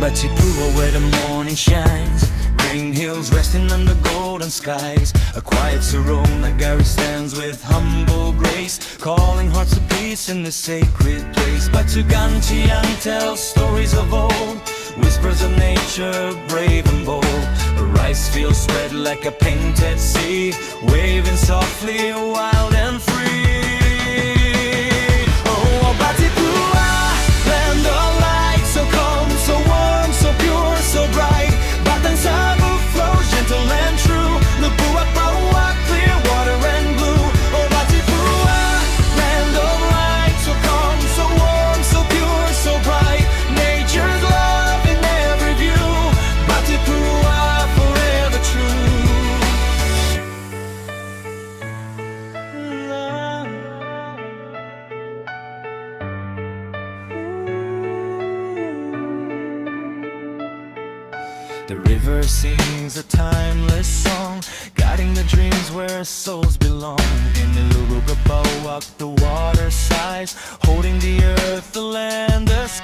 Batipuah, where the morning shines, green hills resting under golden skies. A quiet Serona Gary stands with humble grace, calling hearts to peace in this sacred place. Batugantian tells stories of old, whispers of nature, brave and bold. The rice fields spread like a painted sea, waving softly, wild and free. Oh, Batipuah, land of light, so calm, so warm, so pure, so bright. Batang Sabu flows gentle and true, Lubuak, Bawak, clear water and blue. Oh, Batipuah, land of light, so calm, so warm, so pure, so bright. Nature's love in every view, Batipuah forever true. The river sings a timeless song, guiding the dreams where souls belong. In the Lugubawak, the water sighs, holding the earth, the land, the sky.